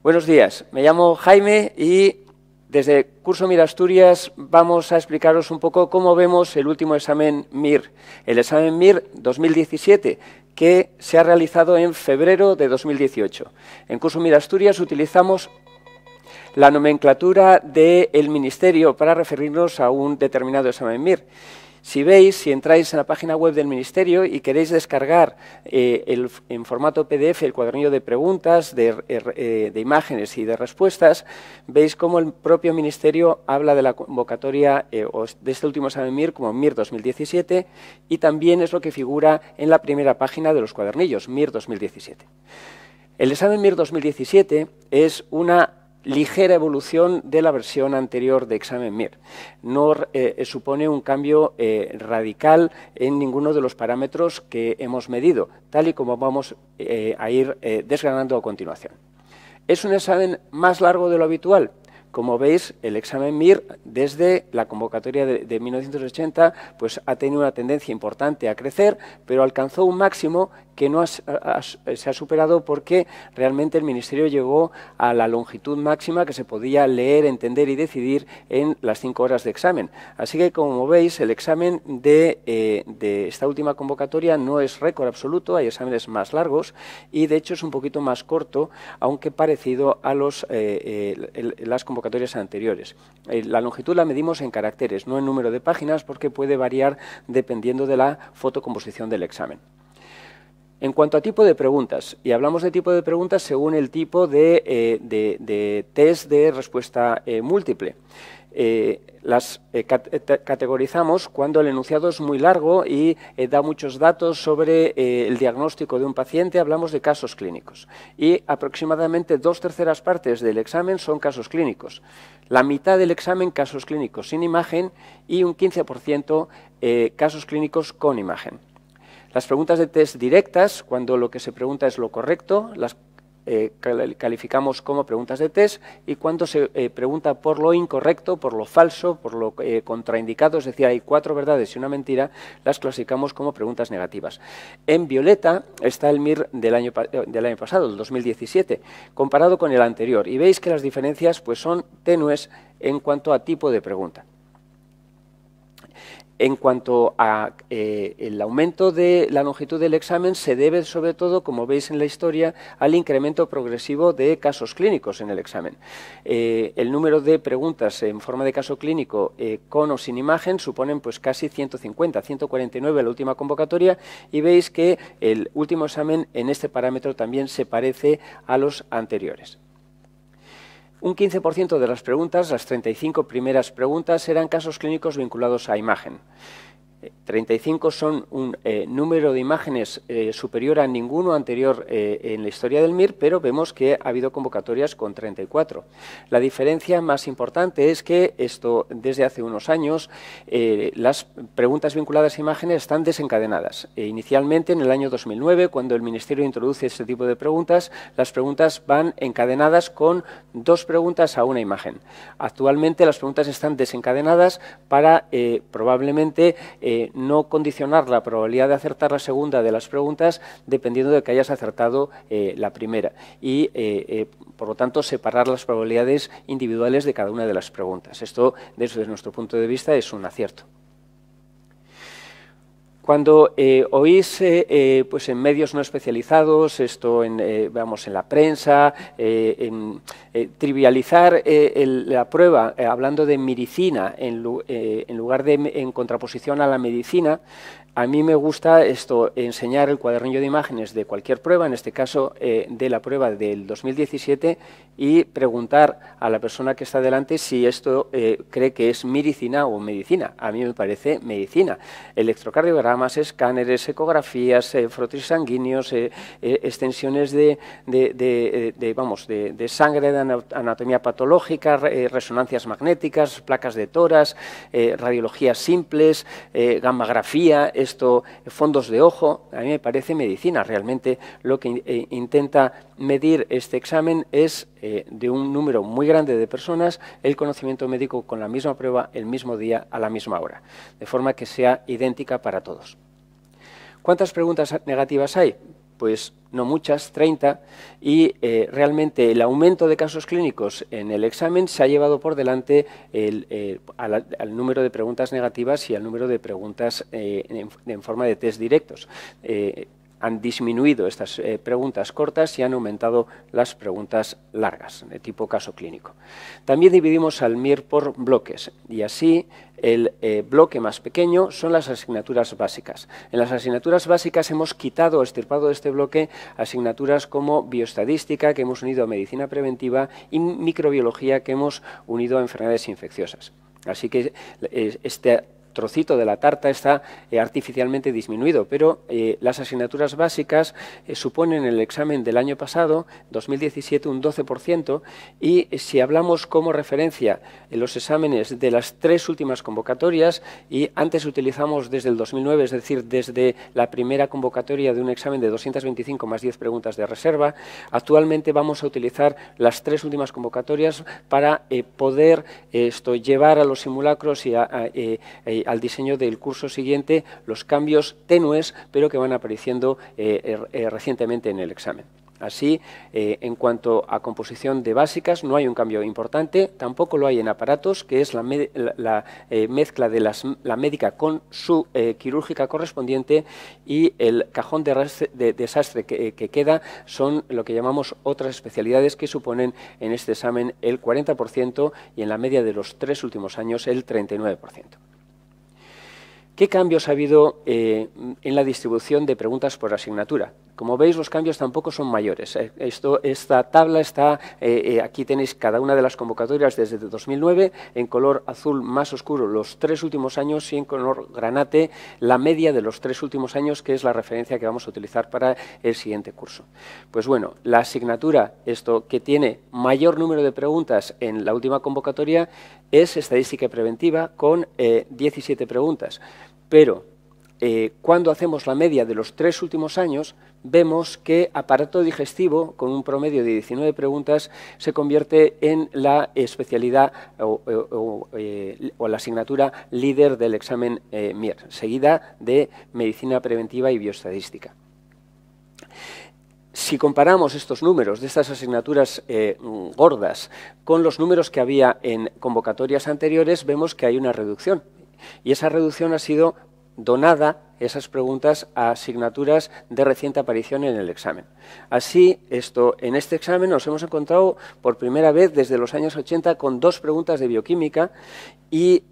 Buenos días, me llamo Jaime y desde Curso Mir Asturias vamos a explicaros un poco cómo vemos el último examen MIR, el examen MIR 2017, que se ha realizado en febrero de 2018. En Curso Mir Asturias utilizamos la nomenclatura del Ministerio para referirnos a un determinado examen MIR. Si veis, si entráis en la página web del Ministerio y queréis descargar en formato PDF el cuadernillo de preguntas, de imágenes y de respuestas, veis cómo el propio Ministerio habla de la convocatoria de este último examen MIR como MIR 2017 y también es lo que figura en la primera página de los cuadernillos, MIR 2017. El examen MIR 2017 es una ligera evolución de la versión anterior de examen MIR. No supone un cambio radical en ninguno de los parámetros que hemos medido, tal y como vamos a ir desgranando a continuación. ¿Es un examen más largo de lo habitual? Como veis, el examen MIR, desde la convocatoria de 1980, pues ha tenido una tendencia importante a crecer, pero alcanzó un máximo que no se ha superado porque realmente el Ministerio llegó a la longitud máxima que se podía leer, entender y decidir en las 5 horas de examen. Así que, como veis, el examen de esta última convocatoria no es récord absoluto, hay exámenes más largos y, de hecho, es un poquito más corto, aunque parecido a las convocatorias anteriores. La longitud la medimos en caracteres, no en número de páginas, porque puede variar dependiendo de la fotocomposición del examen. En cuanto a tipo de preguntas, y hablamos de tipo de preguntas según el tipo de test de respuesta múltiple. Las categorizamos cuando el enunciado es muy largo y da muchos datos sobre el diagnóstico de un paciente, hablamos de casos clínicos. Y aproximadamente 2/3 partes del examen son casos clínicos. La mitad del examen, casos clínicos sin imagen, y un 15% casos clínicos con imagen. Las preguntas de test directas, cuando lo que se pregunta es lo correcto, las calificamos como preguntas de test, y cuando se pregunta por lo incorrecto, por lo falso, por lo contraindicado, es decir, hay 4 verdades y una mentira, las clasificamos como preguntas negativas. En violeta está el MIR del año pasado, del 2017, comparado con el anterior, y veis que las diferencias pues, son tenues en cuanto a tipo de pregunta. En cuanto a el aumento de la longitud del examen, se debe sobre todo, como veis en la historia, al incremento progresivo de casos clínicos en el examen. El número de preguntas en forma de caso clínico con o sin imagen suponen pues casi 150, 149 la última convocatoria, y veis que el último examen en este parámetro también se parece a los anteriores. Un 15% de las preguntas, las 35 primeras preguntas, eran casos clínicos vinculados a imagen. 35 son un número de imágenes superior a ninguno anterior en la historia del MIR, pero vemos que ha habido convocatorias con 34. La diferencia más importante es que esto, desde hace unos años, las preguntas vinculadas a imágenes están desencadenadas. Inicialmente, en el año 2009, cuando el Ministerio introduce este tipo de preguntas, las preguntas van encadenadas con 2 preguntas a una imagen. Actualmente, las preguntas están desencadenadas para probablemente no condicionar la probabilidad de acertar la segunda de las preguntas dependiendo de que hayas acertado la primera y, por lo tanto, separar las probabilidades individuales de cada una de las preguntas. Esto, desde nuestro punto de vista, es un acierto. Cuando oís pues en medios no especializados, esto en la prensa, trivializar la prueba hablando de miricina en lugar de en contraposición a la medicina, a mí me gusta enseñar el cuadernillo de imágenes de cualquier prueba, en este caso de la prueba del 2017, y preguntar a la persona que está delante si esto cree que es miricina o medicina. A mí me parece medicina. Electrocardiogramas, escáneres, ecografías, frotis sanguíneos, extensiones de sangre, de anatomía patológica, resonancias magnéticas, placas de tórax, radiologías simples, gammagrafía, fondos de ojo. A mí me parece medicina. Realmente lo que intenta medir este examen es de un número muy grande de personas el conocimiento médico con la misma prueba el mismo día a la misma hora, de forma que sea idéntica para todos. ¿Cuántas preguntas negativas hay? Pues no muchas, 30, y realmente el aumento de casos clínicos en el examen se ha llevado por delante al número de preguntas negativas y al número de preguntas en forma de test directos. Han disminuido estas preguntas cortas y han aumentado las preguntas largas, de tipo caso clínico. También dividimos al MIR por bloques, y así el bloque más pequeño son las asignaturas básicas. En las asignaturas básicas hemos quitado o extirpado de este bloque asignaturas como bioestadística, que hemos unido a medicina preventiva, y microbiología, que hemos unido a enfermedades infecciosas. Así que este trocito de la tarta está artificialmente disminuido, pero las asignaturas básicas suponen en el examen del año pasado, 2017, un 12%, y si hablamos como referencia en los exámenes de las 3 últimas convocatorias, y antes utilizamos desde el 2009, es decir, desde la primera convocatoria de un examen de 225 más 10 preguntas de reserva, actualmente vamos a utilizar las 3 últimas convocatorias para poder llevar a los simulacros y al diseño del curso siguiente los cambios tenues, pero que van apareciendo recientemente en el examen. Así, en cuanto a composición de básicas, no hay un cambio importante, tampoco lo hay en aparatos, que es la mezcla de la médica con su quirúrgica correspondiente, y el cajón de desastre que queda son lo que llamamos otras especialidades, que suponen en este examen el 40% y en la media de los 3 últimos años el 39%. ¿Qué cambios ha habido en la distribución de preguntas por asignatura? Como veis, los cambios tampoco son mayores. Esta tabla está, aquí tenéis cada una de las convocatorias desde 2009, en color azul más oscuro los 3 últimos años y en color granate la media de los 3 últimos años, que es la referencia que vamos a utilizar para el siguiente curso. Pues bueno, la asignatura que tiene mayor número de preguntas en la última convocatoria es estadística preventiva, con 17 preguntas. Pero cuando hacemos la media de los 3 últimos años, vemos que aparato digestivo, con un promedio de 19 preguntas, se convierte en la especialidad o la asignatura líder del examen MIR, seguida de medicina preventiva y bioestadística. Si comparamos estos números de estas asignaturas gordas con los números que había en convocatorias anteriores, vemos que hay una reducción. Y esa reducción ha sido donada, esas preguntas, a asignaturas de reciente aparición en el examen. Así, en este examen nos hemos encontrado por primera vez desde los años 80 con 2 preguntas de bioquímica, y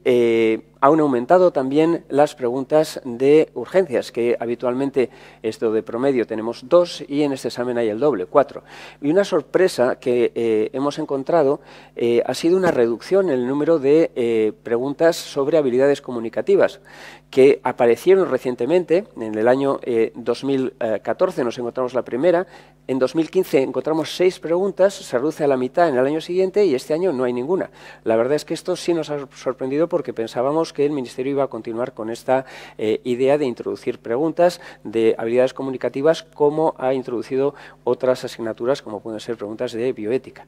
han aumentado también las preguntas de urgencias, que habitualmente de promedio tenemos 2 y en este examen hay el doble, 4. Y una sorpresa que hemos encontrado ha sido una reducción en el número de preguntas sobre habilidades comunicativas, que aparecieron recientemente. En el año 2014 nos encontramos la primera, en 2015 encontramos 6 preguntas, se reduce a la mitad en el año siguiente y este año no hay ninguna. La verdad es que esto sí nos ha sorprendido, porque pensábamos que el Ministerio iba a continuar con esta idea de introducir preguntas de habilidades comunicativas, como ha introducido otras asignaturas, como pueden ser preguntas de bioética.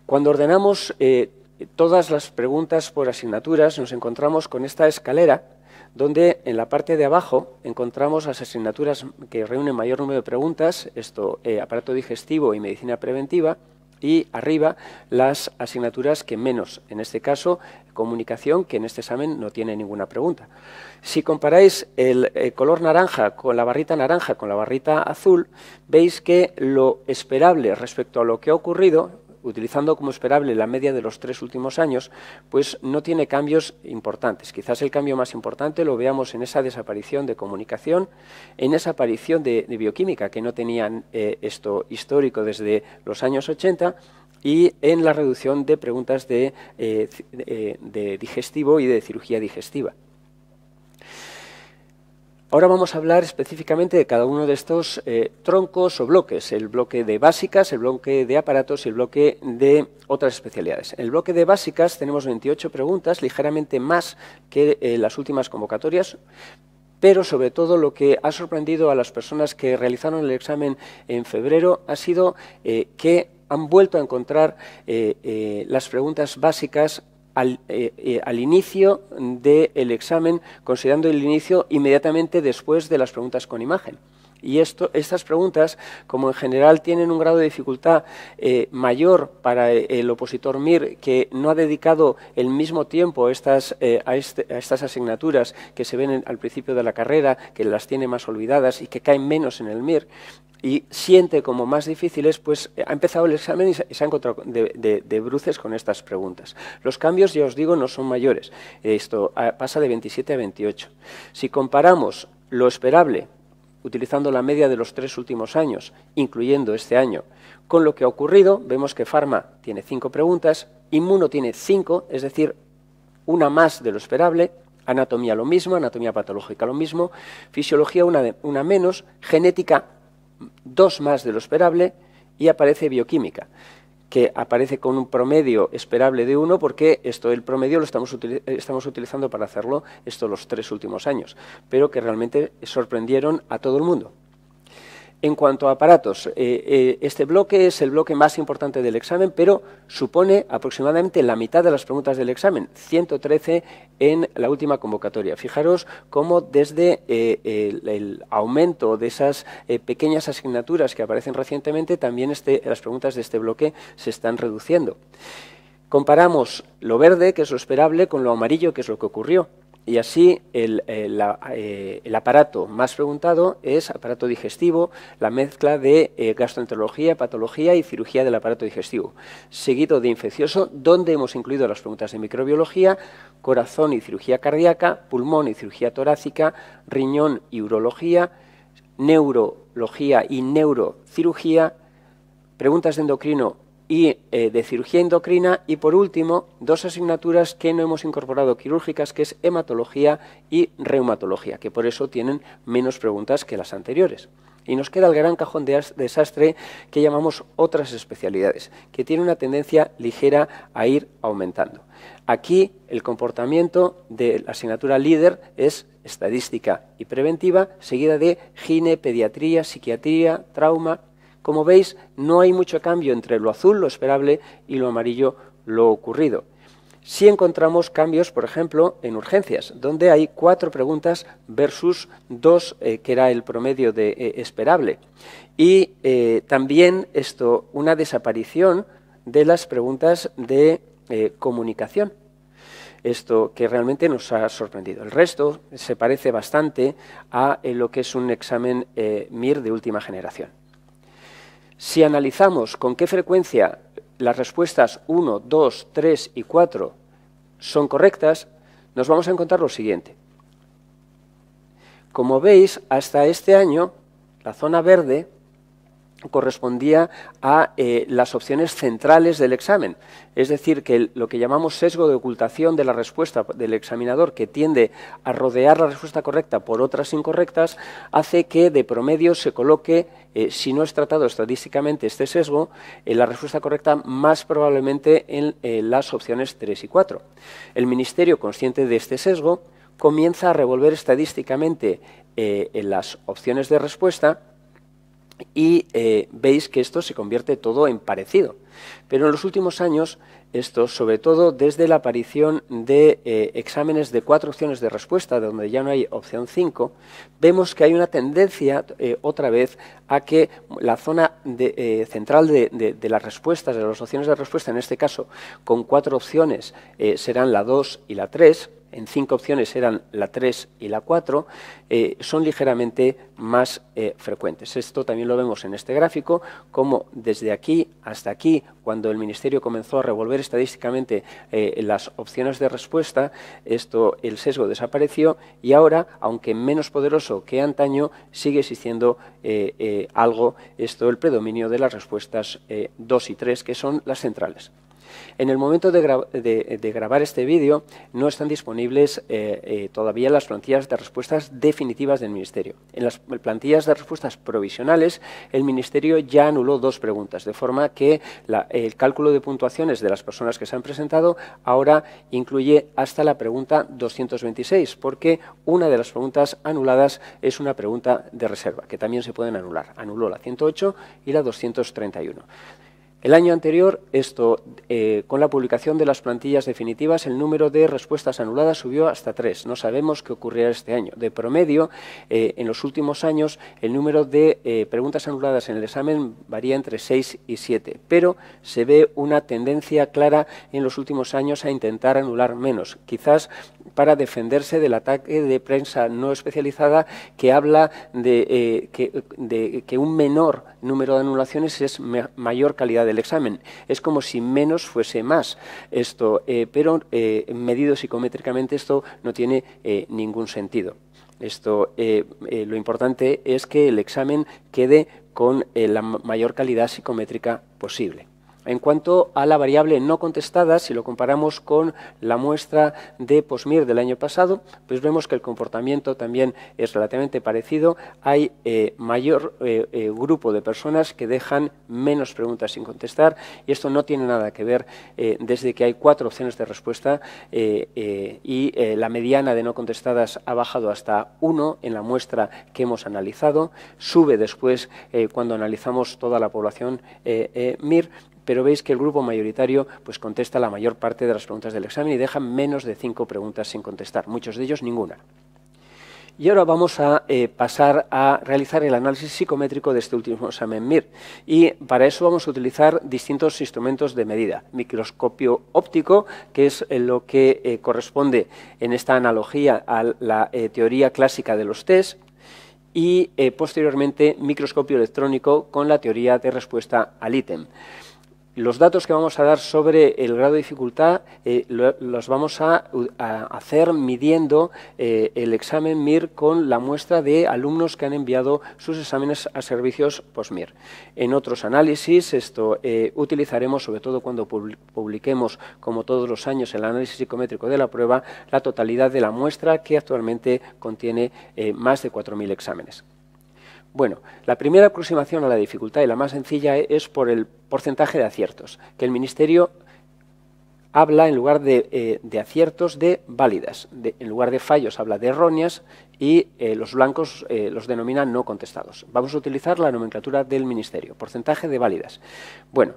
Cuando ordenamos todas las preguntas por asignaturas, nos encontramos con esta escalera, donde en la parte de abajo encontramos las asignaturas que reúnen mayor número de preguntas, aparato digestivo y medicina preventiva, y arriba las asignaturas que menos, en este caso comunicación, que en este examen no tiene ninguna pregunta. Si comparáis el color naranja con la barrita naranja con la barrita azul, veis que lo esperable respecto a lo que ha ocurrido, utilizando como esperable la media de los 3 últimos años, pues no tiene cambios importantes. Quizás el cambio más importante lo veamos en esa desaparición de comunicación, en esa aparición de bioquímica, que no tenían esto histórico desde los años 80, y en la reducción de preguntas de digestivo y de cirugía digestiva. Ahora vamos a hablar específicamente de cada uno de estos troncos o bloques, el bloque de básicas, el bloque de aparatos y el bloque de otras especialidades. En el bloque de básicas tenemos 28 preguntas, ligeramente más que las últimas convocatorias, pero sobre todo lo que ha sorprendido a las personas que realizaron el examen en febrero ha sido que han vuelto a encontrar las preguntas básicas al inicio del examen, considerando el inicio inmediatamente después de las preguntas con imagen. Y estas preguntas, como en general tienen un grado de dificultad mayor para el opositor MIR, que no ha dedicado el mismo tiempo a estas asignaturas que se ven al principio de la carrera, que las tiene más olvidadas y que caen menos en el MIR, y siente como más difíciles, pues ha empezado el examen y se ha encontrado de bruces con estas preguntas. Los cambios, ya os digo, no son mayores. Esto pasa de 27 a 28. Si comparamos lo esperable, utilizando la media de los 3 últimos años, incluyendo este año, con lo que ha ocurrido, vemos que Pharma tiene 5 preguntas, Inmuno tiene 5, es decir, una más de lo esperable, Anatomía lo mismo, Anatomía patológica lo mismo, Fisiología una menos, Genética 2 más de lo esperable, y aparece Bioquímica, que aparece con un promedio esperable de 1, porque el promedio lo estamos utilizando para hacerlo los 3 últimos años, pero que realmente sorprendieron a todo el mundo. En cuanto a aparatos, este bloque es el bloque más importante del examen, pero supone aproximadamente la mitad de las preguntas del examen, 113 en la última convocatoria. Fijaros cómo desde el aumento de esas pequeñas asignaturas que aparecen recientemente, también las preguntas de este bloque se están reduciendo. Comparamos lo verde, que es lo esperable, con lo amarillo, que es lo que ocurrió. Y así el aparato más preguntado es aparato digestivo, la mezcla de gastroenterología, patología y cirugía del aparato digestivo. Seguido de infeccioso, donde hemos incluido las preguntas de microbiología, corazón y cirugía cardíaca, pulmón y cirugía torácica, riñón y urología, neurología y neurocirugía, preguntas de endocrino y de cirugía endocrina, y por último 2 asignaturas que no hemos incorporado quirúrgicas, que es hematología y reumatología, que por eso tienen menos preguntas que las anteriores. Y nos queda el gran cajón de desastre que llamamos otras especialidades, que tiene una tendencia ligera a ir aumentando. Aquí el comportamiento de la asignatura líder es estadística y preventiva, seguida de gine, pediatría, psiquiatría, trauma. Como veis, no hay mucho cambio entre lo azul, lo esperable, y lo amarillo, lo ocurrido. Sí encontramos cambios, por ejemplo, en urgencias, donde hay 4 preguntas versus 2, que era el promedio de esperable. Y también una desaparición de las preguntas de comunicación. Esto que realmente nos ha sorprendido. El resto se parece bastante a lo que es un examen MIR de última generación. Si analizamos con qué frecuencia las respuestas 1, 2, 3 y 4 son correctas, nos vamos a encontrar lo siguiente. Como veis, hasta este año, la zona verde correspondía a las opciones centrales del examen, es decir, que lo que llamamos sesgo de ocultación de la respuesta del examinador, que tiende a rodear la respuesta correcta por otras incorrectas, hace que de promedio se coloque, si no es tratado estadísticamente este sesgo, la respuesta correcta más probablemente en las opciones 3 y 4. El Ministerio, consciente de este sesgo, comienza a revolver estadísticamente en las opciones de respuesta, y veis que esto se convierte todo en parecido. Pero en los últimos años, sobre todo desde la aparición de exámenes de 4 opciones de respuesta, donde ya no hay opción 5, vemos que hay una tendencia otra vez a que la zona central de las respuestas, de las opciones de respuesta, en este caso con 4 opciones, serán la 2 y la 3, en 5 opciones eran la 3 y la 4, son ligeramente más frecuentes. Esto también lo vemos en este gráfico, como desde aquí hasta aquí, cuando el Ministerio comenzó a revolver estadísticamente las opciones de respuesta, el sesgo desapareció, y ahora, aunque menos poderoso que antaño, sigue existiendo algo, el predominio de las respuestas 2 y 3, que son las centrales. En el momento de grabar este vídeo no están disponibles todavía las plantillas de respuestas definitivas del Ministerio. En las plantillas de respuestas provisionales, el Ministerio ya anuló 2 preguntas, de forma que el cálculo de puntuaciones de las personas que se han presentado ahora incluye hasta la pregunta 226, porque una de las preguntas anuladas es una pregunta de reserva, que también se pueden anular. Anuló la 108 y la 231. El año anterior, con la publicación de las plantillas definitivas, el número de respuestas anuladas subió hasta 3. No sabemos qué ocurrirá este año. De promedio, en los últimos años, el número de preguntas anuladas en el examen varía entre 6 y 7, pero se ve una tendencia clara en los últimos años a intentar anular menos, quizás para defenderse del ataque de prensa no especializada que habla de que un menor número de anulaciones es mayor calidad del examen. Es como si menos fuese más, pero medido psicométricamente esto no tiene ningún sentido. Lo importante es que el examen quede con la mayor calidad psicométrica posible. En cuanto a la variable no contestada, si lo comparamos con la muestra de POSMIR del año pasado, pues vemos que el comportamiento también es relativamente parecido. Hay mayor grupo de personas que dejan menos preguntas sin contestar, y esto no tiene nada que ver desde que hay 4 opciones de respuesta y la mediana de no contestadas ha bajado hasta 1 en la muestra que hemos analizado. Sube después cuando analizamos toda la población MIR, pero veis que el grupo mayoritario pues contesta la mayor parte de las preguntas del examen y deja menos de 5 preguntas sin contestar, muchos de ellos ninguna. Y ahora vamos a pasar a realizar el análisis psicométrico de este último examen MIR. Y para eso vamos a utilizar distintos instrumentos de medida. Microscopio óptico, que es lo que corresponde en esta analogía a la teoría clásica de los test, y posteriormente microscopio electrónico con la teoría de respuesta al ítem. Los datos que vamos a dar sobre el grado de dificultad los vamos a hacer midiendo el examen MIR con la muestra de alumnos que han enviado sus exámenes a servicios POSMIR. En otros análisis utilizaremos, sobre todo cuando publiquemos, como todos los años, el análisis psicométrico de la prueba, la totalidad de la muestra, que actualmente contiene más de 4.000 exámenes. Bueno, la primera aproximación a la dificultad y la más sencilla es por el porcentaje de aciertos, que el Ministerio habla en lugar de aciertos de válidas, en lugar de fallos habla de erróneas y los blancos los denomina no contestados. Vamos a utilizar la nomenclatura del Ministerio, porcentaje de válidas. Bueno,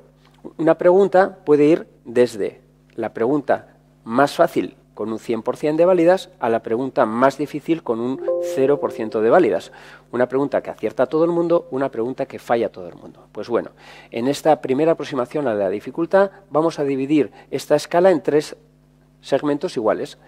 una pregunta puede ir desde la pregunta más fácil con un 100% de válidas a la pregunta más difícil con un 0% de válidas. Una pregunta que acierta a todo el mundo, una pregunta que falla a todo el mundo. Pues bueno, en esta primera aproximación a la dificultad vamos a dividir esta escala en 3 segmentos iguales.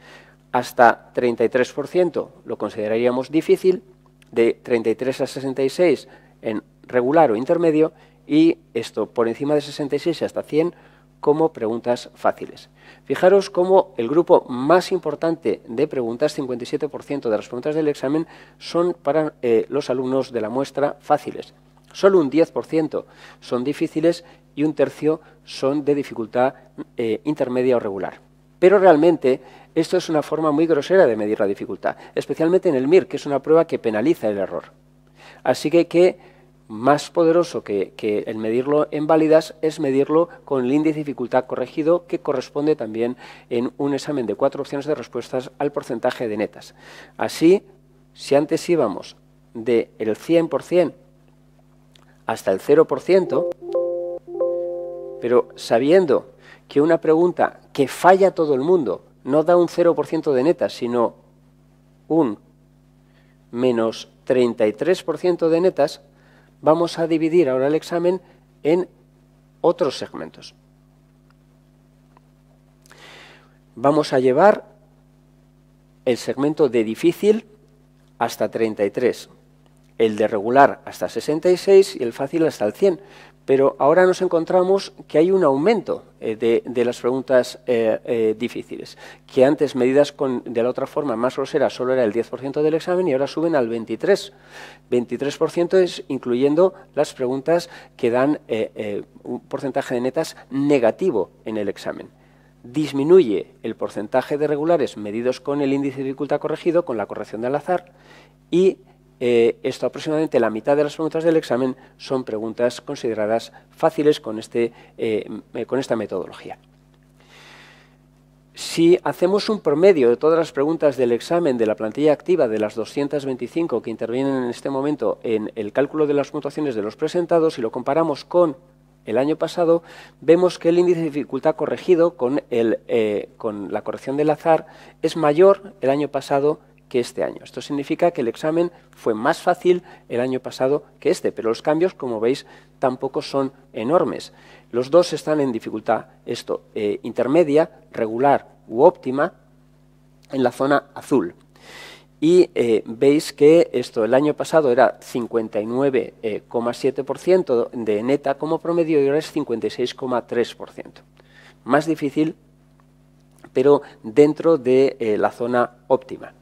Hasta 33% lo consideraríamos difícil, de 33 a 66 en regular o intermedio, y esto por encima de 66 hasta 100 como preguntas fáciles. Fijaros cómo el grupo más importante de preguntas, 57% de las preguntas del examen, son para los alumnos de la muestra fáciles. Solo un 10% son difíciles y un tercio son de dificultad intermedia o regular. Pero realmente esto es una forma muy grosera de medir la dificultad, especialmente en el MIR, que es una prueba que penaliza el error. Así que más poderoso que el medirlo en válidas es medirlo con el índice de dificultad corregido, que corresponde también en un examen de 4 opciones de respuestas al porcentaje de netas. Así, si antes íbamos del 100% hasta el 0%, pero sabiendo que una pregunta que falla todo el mundo no da un 0% de netas, sino un menos 33% de netas, vamos a dividir ahora el examen en otros segmentos. Vamos a llevar el segmento de difícil hasta 33, el de regular hasta 66 y el fácil hasta el 100. Pero ahora nos encontramos que hay un aumento de las preguntas difíciles, que antes medidas de la otra forma más grosera solo era el 10% del examen y ahora suben al 23%. 23% es incluyendo las preguntas que dan un porcentaje de netas negativo en el examen. Disminuye el porcentaje de regulares medidos con el índice de dificultad corregido, con la corrección del azar, y esto aproximadamente la mitad de las preguntas del examen son preguntas consideradas fáciles con esta metodología. Si hacemos un promedio de todas las preguntas del examen de la plantilla activa de las 225 que intervienen en este momento en el cálculo de las puntuaciones de los presentados y lo comparamos con el año pasado, vemos que el índice de dificultad corregido con la corrección del azar es mayor el año pasado que este año. Esto significa que el examen fue más fácil el año pasado que este, pero los cambios, como veis, tampoco son enormes. Los dos están en dificultad intermedia, regular u óptima, en la zona azul. Y veis que el año pasado era 59,7% de neta como promedio y ahora es 56,3%. Más difícil, pero dentro de la zona óptima.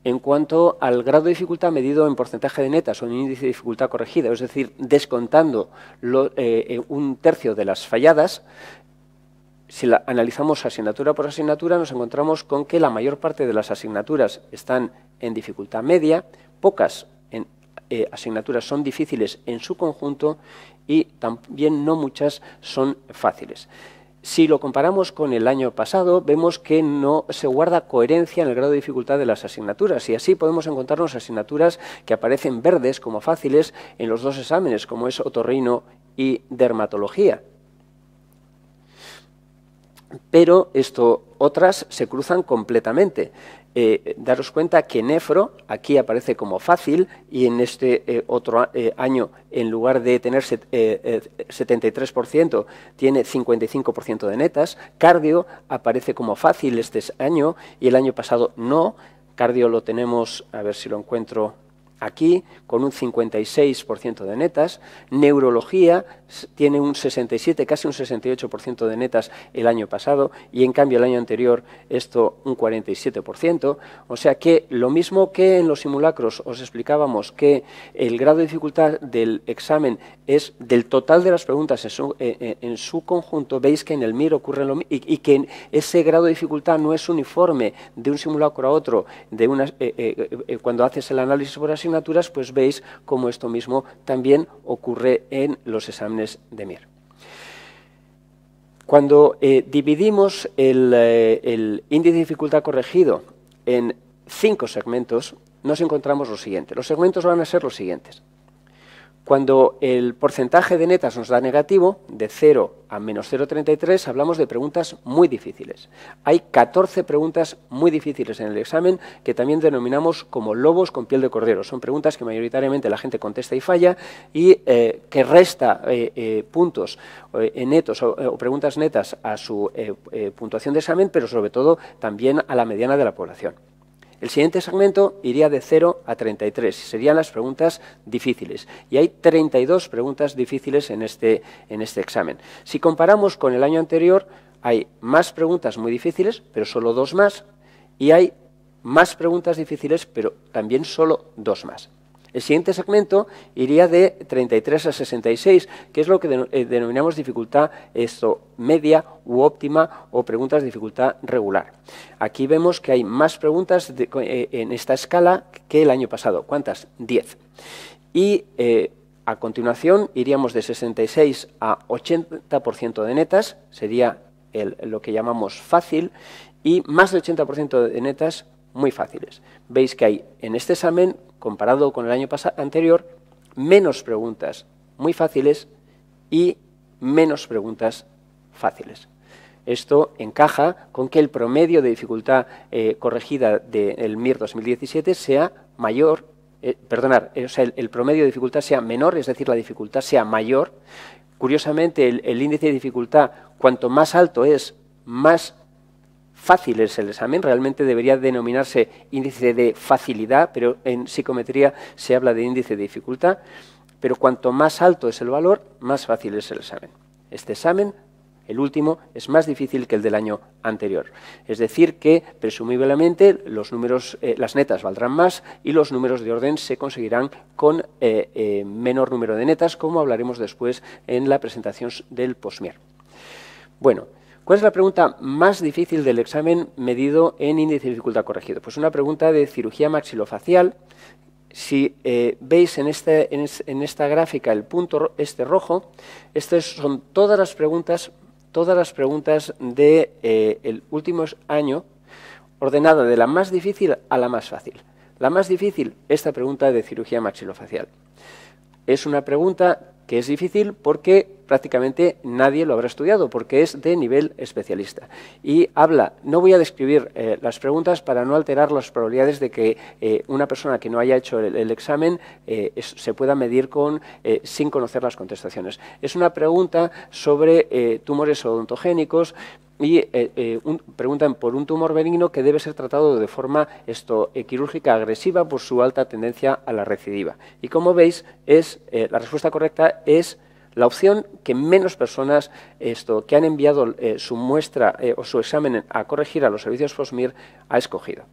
En cuanto al grado de dificultad medido en porcentaje de netas o en índice de dificultad corregida, es decir, descontando un tercio de las falladas, si analizamos asignatura por asignatura, nos encontramos con que la mayor parte de las asignaturas están en dificultad media, pocas asignaturas son difíciles en su conjunto y también no muchas son fáciles. Si lo comparamos con el año pasado, vemos que no se guarda coherencia en el grado de dificultad de las asignaturas y así podemos encontrarnos asignaturas que aparecen verdes como fáciles en los dos exámenes, como es otorrino y dermatología. Pero otras se cruzan completamente. Daros cuenta que nefro aquí aparece como fácil y en este otro año, en lugar de tener 73%, tiene 55% de netas. Cardio aparece como fácil este año y el año pasado no. Cardio lo tenemos, a ver si lo encuentro aquí, con un 56% de netas. Neurología tiene un 67, casi un 68% de netas el año pasado y en cambio el año anterior un 47%. O sea que lo mismo que en los simulacros os explicábamos que el grado de dificultad del examen es del total de las preguntas en su conjunto, veis que en el MIR ocurre lo mismo y que ese grado de dificultad no es uniforme de un simulacro a otro. Cuando haces el análisis por asignaturas, pues veis cómo esto mismo también ocurre en los exámenes de MIR. Cuando dividimos el índice de dificultad corregido en 5 segmentos, nos encontramos lo siguiente. Los segmentos van a ser los siguientes. Cuando el porcentaje de netas nos da negativo, de 0 a menos 0,33, hablamos de preguntas muy difíciles. Hay 14 preguntas muy difíciles en el examen que también denominamos como lobos con piel de cordero. Son preguntas que mayoritariamente la gente contesta y falla y que resta puntos netos o preguntas netas a su puntuación de examen, pero sobre todo también a la mediana de la población. El siguiente segmento iría de 0 a 33, serían las preguntas difíciles. Y hay 32 preguntas difíciles en este examen. Si comparamos con el año anterior, hay más preguntas muy difíciles, pero solo 2 más, y hay más preguntas difíciles, pero también solo 2 más. El siguiente segmento iría de 33 a 66, que es lo que denominamos dificultad media u óptima o preguntas de dificultad regular. Aquí vemos que hay más preguntas en esta escala que el año pasado. ¿Cuántas? 10. Y a continuación iríamos de 66 a 80% de netas, sería lo que llamamos fácil, y más del 80% de netas muy fáciles. Veis que hay en este examen, comparado con el año anterior, menos preguntas muy fáciles y menos preguntas fáciles. Esto encaja con que el promedio de dificultad corregida del MIR 2017 sea mayor, o sea, el promedio de dificultad sea menor, es decir, la dificultad sea mayor. Curiosamente, el índice de dificultad, cuanto más alto es, más fácil es el examen, realmente debería denominarse índice de facilidad, pero en psicometría se habla de índice de dificultad, pero cuanto más alto es el valor, más fácil es el examen. Este examen, el último, es más difícil que el del año anterior. Es decir que, presumiblemente, los números, las netas valdrán más y los números de orden se conseguirán con menor número de netas, como hablaremos después en la presentación del POSMIR. Bueno, ¿cuál es la pregunta más difícil del examen medido en índice de dificultad corregido? Pues una pregunta de cirugía maxilofacial. Si veis en esta gráfica el punto rojo, estas son todas las preguntas del último año, ordenada de la más difícil a la más fácil. La más difícil, esta pregunta de cirugía maxilofacial. es una pregunta que es difícil porque prácticamente nadie lo habrá estudiado, porque es de nivel especialista. Y habla, no voy a describir las preguntas para no alterar las probabilidades de que una persona que no haya hecho el examen se pueda medir sin conocer las contestaciones. Es una pregunta sobre tumores odontogénicos, y preguntan por un tumor benigno que debe ser tratado de forma quirúrgica agresiva por su alta tendencia a la recidiva. Y como veis, la respuesta correcta es la opción que menos personas que han enviado su muestra o su examen a corregir a los servicios FOSMIR ha escogido.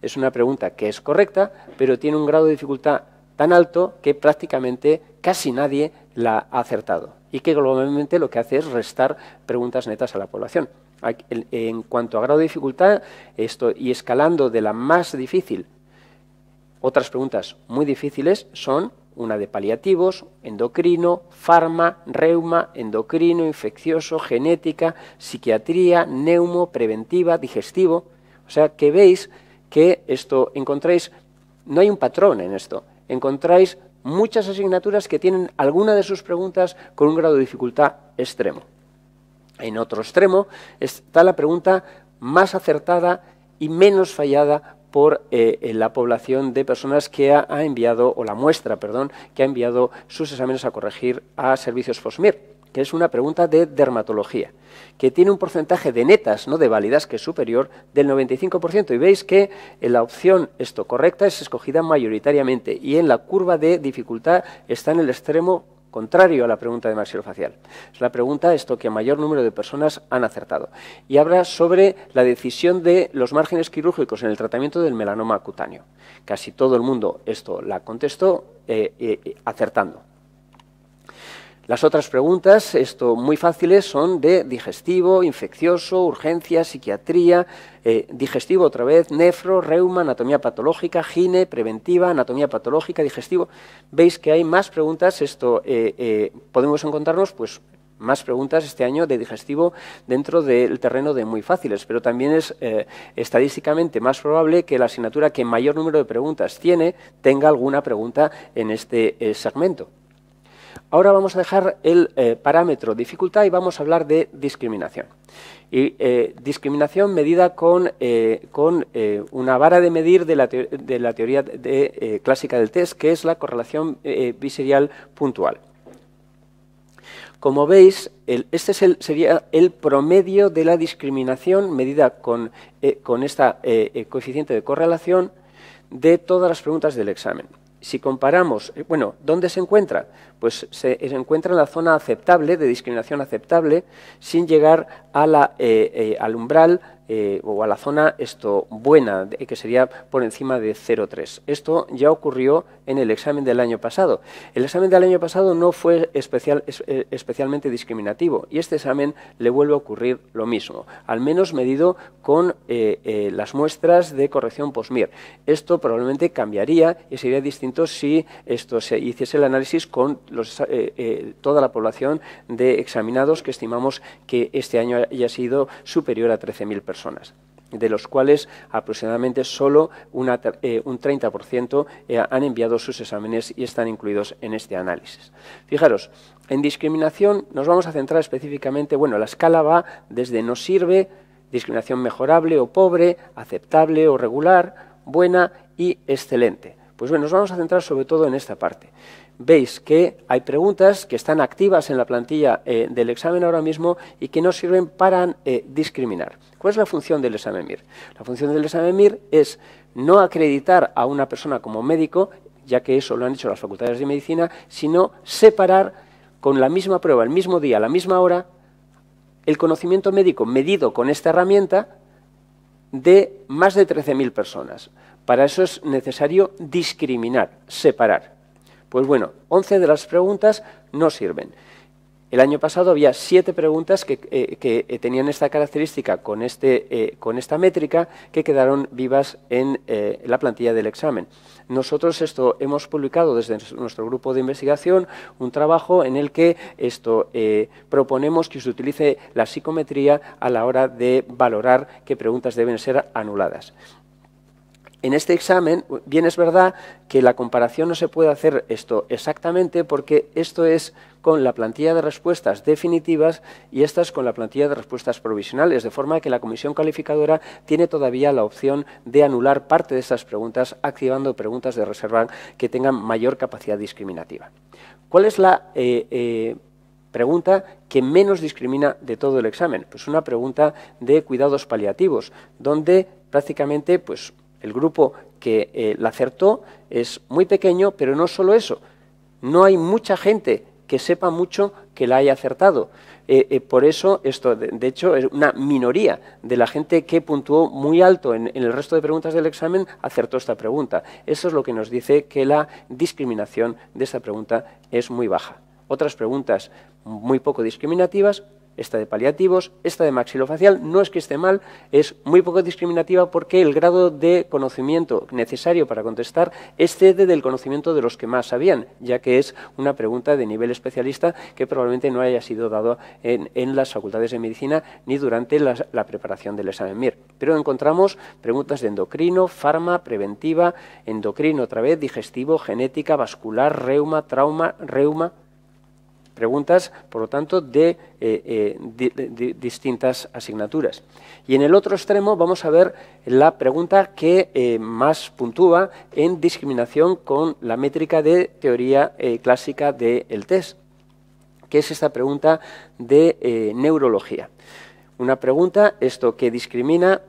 Es una pregunta que es correcta, pero tiene un grado de dificultad tan alto que prácticamente casi nadie la ha acertado, y que globalmente lo que hace es restar preguntas netas a la población. En cuanto a grado de dificultad, y escalando de la más difícil, otras preguntas muy difíciles son una de paliativos, endocrino, farma, reuma, endocrino, infeccioso, genética, psiquiatría, neumo, preventiva, digestivo. O sea que veis que encontráis, no hay un patrón en esto, encontráis muchas asignaturas que tienen alguna de sus preguntas con un grado de dificultad extremo. En otro extremo está la pregunta más acertada y menos fallada por la población de personas que ha enviado, o la muestra, perdón, que ha enviado sus exámenes a corregir a servicios FOSMIR, que es una pregunta de dermatología, que tiene un porcentaje de netas, no de válidas, que es superior del 95%. Y veis que la opción correcta es escogida mayoritariamente, y en la curva de dificultad está en el extremo contrario a la pregunta de maxilofacial. Es la pregunta que mayor número de personas han acertado. Y habla sobre la decisión de los márgenes quirúrgicos en el tratamiento del melanoma cutáneo. Casi todo el mundo la contestó acertando. Las otras preguntas, muy fáciles, son de digestivo, infeccioso, urgencia, psiquiatría, digestivo otra vez, nefro, reuma, anatomía patológica, gine, preventiva, anatomía patológica, digestivo. Veis que hay más preguntas, podemos encontrarnos pues más preguntas este año de digestivo dentro del terreno de muy fáciles, pero también es estadísticamente más probable que la asignatura que mayor número de preguntas tenga alguna pregunta en este segmento. Ahora vamos a dejar el parámetro dificultad y vamos a hablar de discriminación. Y discriminación medida con una vara de medir de la teoría clásica del test, que es la correlación biserial puntual. Como veis, sería el promedio de la discriminación medida con esta coeficiente de correlación de todas las preguntas del examen. Si comparamos, ¿dónde se encuentra? Pues se encuentra en la zona aceptable, de discriminación aceptable, sin llegar al umbral o a la zona buena, que sería por encima de 0,3. Esto ya ocurrió en el examen del año pasado. El examen del año pasado no fue especialmente discriminativo, y este examen le vuelve a ocurrir lo mismo, al menos medido con las muestras de corrección POSMIR. Esto probablemente cambiaría y sería distinto si se hiciese el análisis con toda la población de examinados, que estimamos que este año haya sido superior a 13.000 personas, de los cuales aproximadamente solo un 30% han enviado sus exámenes y están incluidos en este análisis. Fijaros, en discriminación nos vamos a centrar específicamente, la escala va desde no sirve, discriminación mejorable o pobre, aceptable o regular, buena y excelente. Pues nos vamos a centrar sobre todo en esta parte. Veis que hay preguntas que están activas en la plantilla del examen ahora mismo y que no sirven para discriminar. ¿Cuál es la función del examen MIR? La función del examen MIR es no acreditar a una persona como médico, ya que eso lo han hecho las facultades de medicina, sino separar con la misma prueba, el mismo día, a la misma hora, el conocimiento médico medido con esta herramienta de más de 13.000 personas. Para eso es necesario discriminar, separar. Pues 11 de las preguntas no sirven. El año pasado había 7 preguntas que tenían esta característica con esta métrica, que quedaron vivas en la plantilla del examen. Nosotros hemos publicado desde nuestro grupo de investigación un trabajo en el que proponemos que se utilice la psicometría a la hora de valorar qué preguntas deben ser anuladas. En este examen, bien es verdad que la comparación no se puede hacer esto exactamente porque esto es con la plantilla de respuestas definitivas y esta es con la plantilla de respuestas provisionales, de forma que la comisión calificadora tiene todavía la opción de anular parte de estas preguntas activando preguntas de reserva que tengan mayor capacidad discriminativa. ¿Cuál es la pregunta que menos discrimina de todo el examen? Pues una pregunta de cuidados paliativos, donde prácticamente pues, el grupo que la acertó es muy pequeño, pero no solo eso, no hay mucha gente que sepa mucho que la haya acertado. Por eso, esto, de hecho, es una minoría de la gente que puntuó muy alto en el resto de preguntas del examen acertó esta pregunta. Eso es lo que nos dice que la discriminación de esta pregunta es muy baja. Otras preguntas muy poco discriminativas, esta de paliativos, esta de maxilofacial, no es que esté mal, es muy poco discriminativa porque el grado de conocimiento necesario para contestar excede del conocimiento de los que más sabían, ya que es una pregunta de nivel especialista que probablemente no haya sido dado en las facultades de medicina ni durante la preparación del examen MIR. Pero encontramos preguntas de endocrino, farma, preventiva, endocrino otra vez, digestivo, genética, vascular, reuma, trauma, preguntas, por lo tanto, de distintas asignaturas. Y en el otro extremo vamos a ver la pregunta que más puntúa en discriminación con la métrica de teoría clásica del test, que es esta pregunta de neurología. Una pregunta, que discrimina,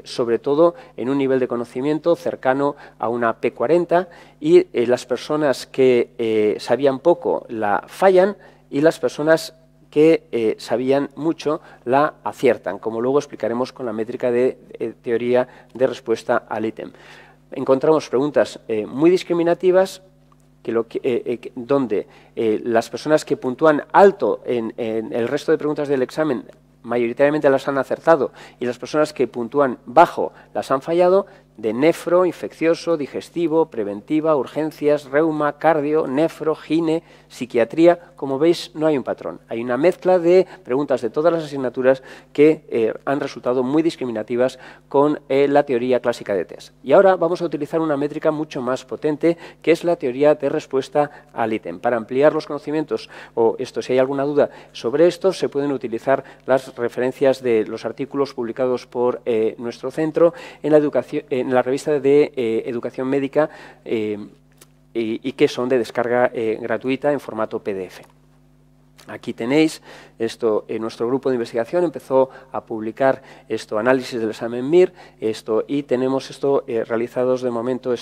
sobre todo en un nivel de conocimiento cercano a una P40 y las personas que sabían poco la fallan y las personas que sabían mucho la aciertan, como luego explicaremos con la métrica de teoría de respuesta al ítem. Encontramos preguntas muy discriminativas, donde las personas que puntúan alto en el resto de preguntas del examen mayoritariamente las han acertado y las personas que puntúan bajo las han fallado, de nefro, infeccioso, digestivo, preventiva, urgencias, reuma, cardio, nefro, gine, psiquiatría. Como veis, no hay un patrón. Hay una mezcla de preguntas de todas las asignaturas que han resultado muy discriminativas con la teoría clásica de test. Y ahora vamos a utilizar una métrica mucho más potente, que es la teoría de respuesta al ítem. Para ampliar los conocimientos, si hay alguna duda sobre esto, se pueden utilizar las referencias de los artículos publicados por nuestro centro en la revista de Educación Médica y que son de descarga gratuita en formato PDF. Aquí tenéis nuestro grupo de investigación empezó a publicar análisis del examen MIR y tenemos realizados de momento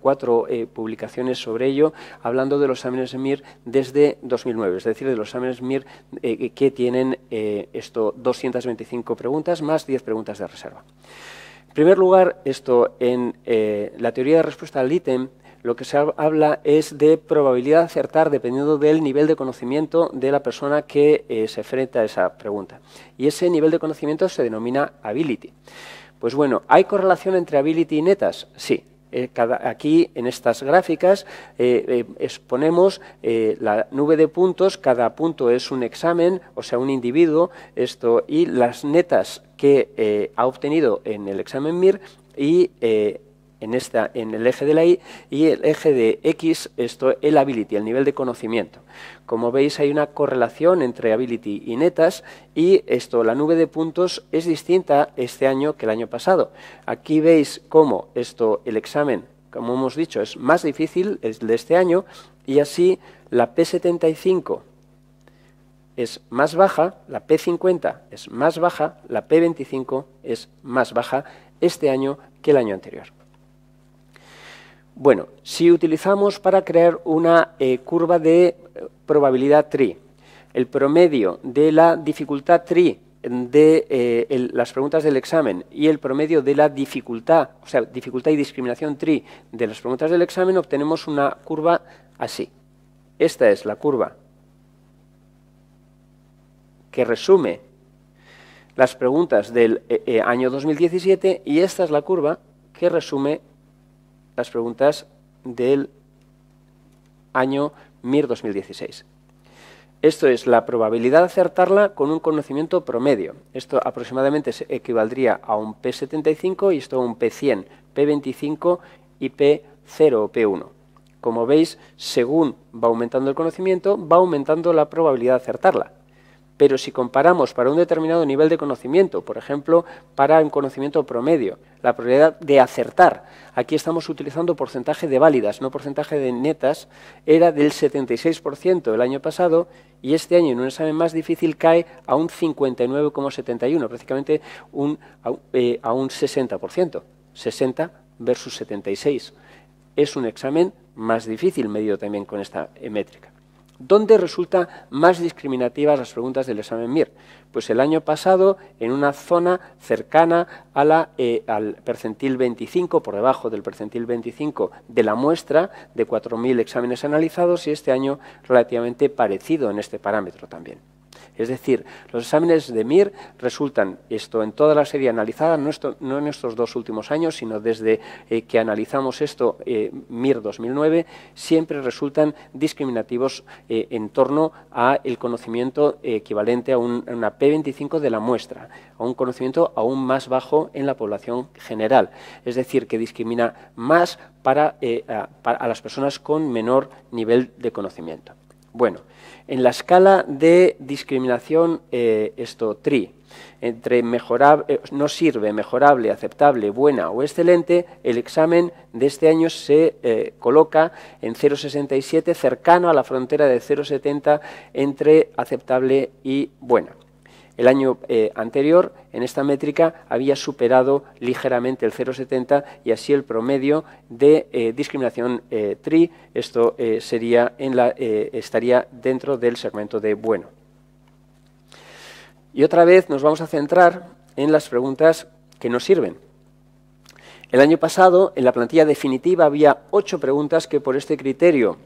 4 publicaciones sobre ello, hablando de los exámenes MIR desde 2009, es decir, de los exámenes MIR que tienen 225 preguntas más 10 preguntas de reserva. En primer lugar, en la teoría de respuesta al ítem, lo que se habla es de probabilidad de acertar dependiendo del nivel de conocimiento de la persona que se enfrenta a esa pregunta. Y ese nivel de conocimiento se denomina ability. Pues bueno, ¿hay correlación entre ability y netas? Sí. Aquí, en estas gráficas, exponemos la nube de puntos. Cada punto es un examen, o sea, un individuo, y las netas que ha obtenido en el examen MIR y en el eje de la Y y el eje de X, el ability, el nivel de conocimiento. Como veis, hay una correlación entre ability y netas y la nube de puntos es distinta este año que el año pasado. Aquí veis cómo el examen, como hemos dicho, es más difícil, es de este año, y así la P75 es más baja, la P50 es más baja, la P25 es más baja este año que el año anterior. Bueno, si utilizamos para crear una curva de probabilidad TRI, el promedio de la dificultad TRI de las preguntas del examen y el promedio de la dificultad, o sea, dificultad y discriminación TRI de las preguntas del examen, obtenemos una curva así. Esta es la curva que resume las preguntas del año 2017 y esta es la curva que resume las preguntas del año MIR 2016. Esto es la probabilidad de acertarla con un conocimiento promedio. Esto aproximadamente equivaldría a un P75 y esto a un P100, P25 y P0 o P1. Como veis, según va aumentando el conocimiento, va aumentando la probabilidad de acertarla. Pero si comparamos para un determinado nivel de conocimiento, por ejemplo, para un conocimiento promedio, la probabilidad de acertar, aquí estamos utilizando porcentaje de válidas, no porcentaje de netas, era del 76% el año pasado y este año en un examen más difícil cae a un 59,71, prácticamente a un 60%, 60 versus 76. Es un examen más difícil, medido también con esta métrica. ¿Dónde resultan más discriminativas las preguntas del examen MIR? Pues el año pasado en una zona cercana a al percentil 25, por debajo del percentil 25 de la muestra de 4.000 exámenes analizados y este año relativamente parecido en este parámetro también. Es decir, los exámenes de MIR resultan, esto en toda la serie analizada, no en estos 2 últimos años, sino desde que analizamos esto, MIR 2009, siempre resultan discriminativos en torno al conocimiento equivalente a una P25 de la muestra, a un conocimiento aún más bajo en la población general. Es decir, que discrimina más para las personas con menor nivel de conocimiento. Bueno, en la escala de discriminación TRI, entre no sirve, mejorable, aceptable, buena o excelente, el examen de este año se coloca en 0,67, cercano a la frontera de 0,70 entre aceptable y buena. El año anterior, en esta métrica, había superado ligeramente el 0,70 y así el promedio de discriminación TRI, esto estaría dentro del segmento de bueno. Y otra vez nos vamos a centrar en las preguntas que nos sirven. El año pasado, en la plantilla definitiva, había 8 preguntas que por este criterio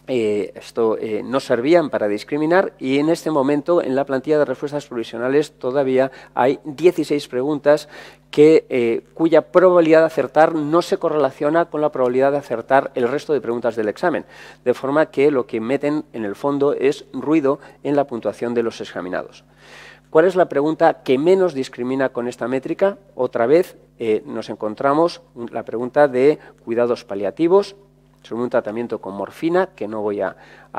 no servían para discriminar y en este momento en la plantilla de respuestas provisionales todavía hay 16 preguntas cuya probabilidad de acertar no se correlaciona con la probabilidad de acertar el resto de preguntas del examen, de forma que lo que meten en el fondo es ruido en la puntuación de los examinados. ¿Cuál es la pregunta que menos discrimina con esta métrica? Otra vez nos encontramos la pregunta de cuidados paliativos, sobre un tratamiento con morfina, que no voy a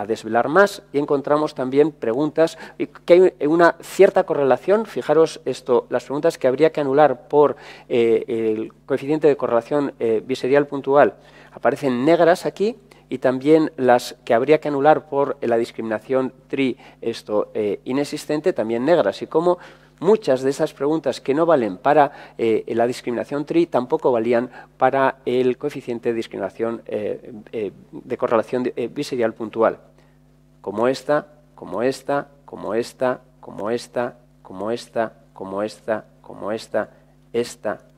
desvelar más, y encontramos también preguntas que hay una cierta correlación. Fijaros las preguntas que habría que anular por el coeficiente de correlación biserial puntual aparecen negras aquí, y también las que habría que anular por la discriminación TRI inexistente, también negras, y como muchas de esas preguntas que no valen para la discriminación TRI tampoco valían para el coeficiente de discriminación de correlación biserial puntual, como esta, como esta, como esta, como esta, como esta, como esta, como esta,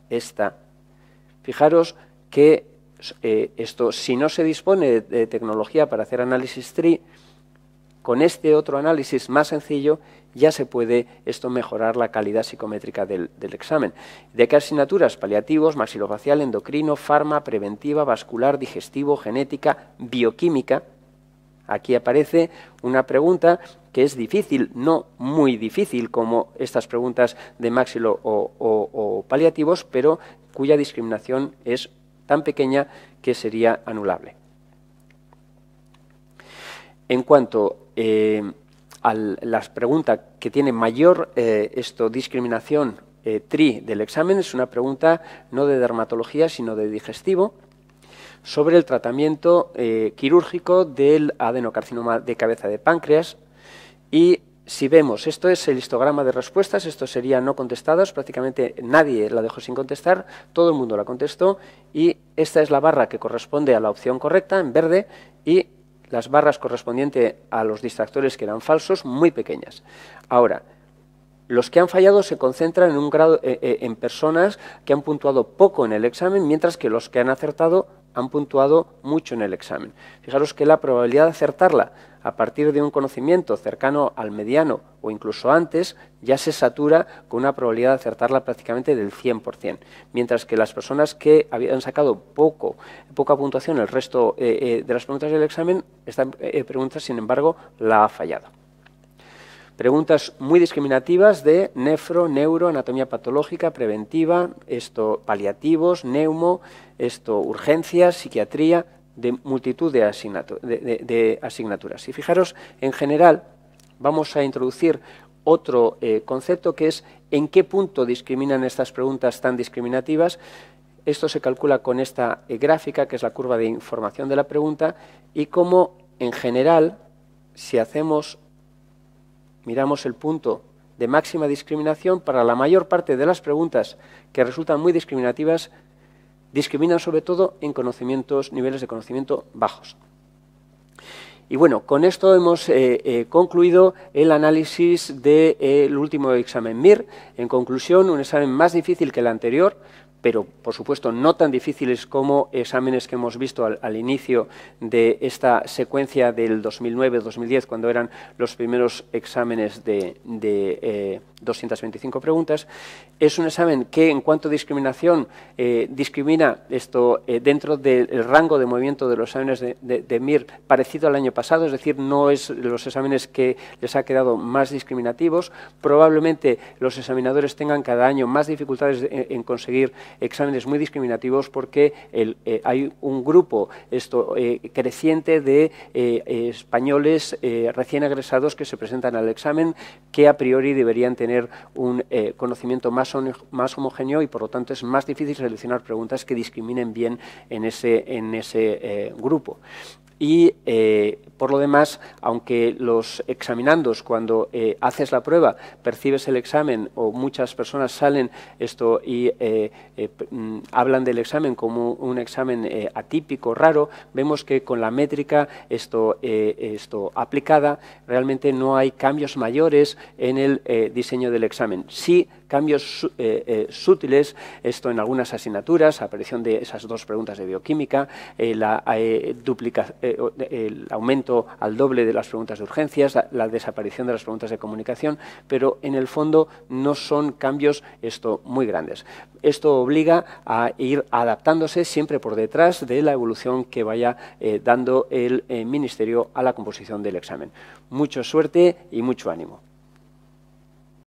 esta. Fijaros que si no se dispone de tecnología para hacer análisis TRI, con este otro análisis más sencillo ya se puede mejorar la calidad psicométrica del examen. ¿De qué asignaturas? Paliativos, maxilofacial, endocrino, farma, preventiva, vascular, digestivo, genética, bioquímica. Aquí aparece una pregunta que es difícil, no muy difícil como estas preguntas de maxilo o paliativos, pero cuya discriminación es tan pequeña que sería anulable. En cuanto a la pregunta que tiene mayor discriminación TRI del examen, es una pregunta no de dermatología, sino de digestivo, sobre el tratamiento quirúrgico del adenocarcinoma de cabeza de páncreas. Y si vemos, esto es el histograma de respuestas, esto sería no contestadas, prácticamente nadie la dejó sin contestar, todo el mundo la contestó, y esta es la barra que corresponde a la opción correcta, en verde, y las barras correspondientes a los distractores que eran falsos, muy pequeñas. Ahora, los que han fallado se concentran en personas que han puntuado poco en el examen, mientras que los que han acertado han puntuado mucho en el examen. Fijaros que la probabilidad de acertarla a partir de un conocimiento cercano al mediano o incluso antes ya se satura con una probabilidad de acertarla prácticamente del 100%, mientras que las personas que habían sacado poca puntuación el resto de las preguntas del examen, esta pregunta, sin embargo, la ha fallado. preguntas muy discriminativas de nefro, neuro, anatomía patológica, preventiva, paliativos, neumo, urgencias, psiquiatría, de multitud de asignaturas. Y fijaros, en general, vamos a introducir otro concepto que es en qué punto discriminan estas preguntas tan discriminativas. Esto se calcula con esta gráfica, que es la curva de información de la pregunta, y cómo, en general, si miramos el punto de máxima discriminación, para la mayor parte de las preguntas que resultan muy discriminativas, discriminan sobre todo en niveles de conocimiento bajos. Y bueno, con esto hemos concluido el análisis del último examen MIR. En conclusión, un examen más difícil que el anterior, pero por supuesto no tan difíciles como exámenes que hemos visto al inicio de esta secuencia del 2009-2010, cuando eran los primeros exámenes de 225 preguntas. Es un examen que, en cuanto a discriminación, discrimina dentro del rango de movimiento de los exámenes de MIR parecido al año pasado, es decir, no es los exámenes que les ha quedado más discriminativos. Probablemente los examinadores tengan cada año más dificultades en conseguir exámenes muy discriminativos, porque hay un grupo creciente de españoles recién egresados que se presentan al examen, que a priori deberían tener un conocimiento más homogéneo, y por lo tanto es más difícil seleccionar preguntas que discriminen bien en ese grupo. Y, por lo demás, aunque los examinandos, cuando haces la prueba, percibes el examen, o muchas personas salen y hablan del examen como un examen atípico, raro, vemos que con la métrica aplicada realmente no hay cambios mayores en el diseño del examen. Sí, cambios sutiles, en algunas asignaturas, aparición de esas dos preguntas de bioquímica, el aumento al doble de las preguntas de urgencias, la desaparición de las preguntas de comunicación, pero en el fondo no son cambios muy grandes. Esto obliga a ir adaptándose siempre por detrás de la evolución que vaya dando el Ministerio a la composición del examen. Mucha suerte y mucho ánimo.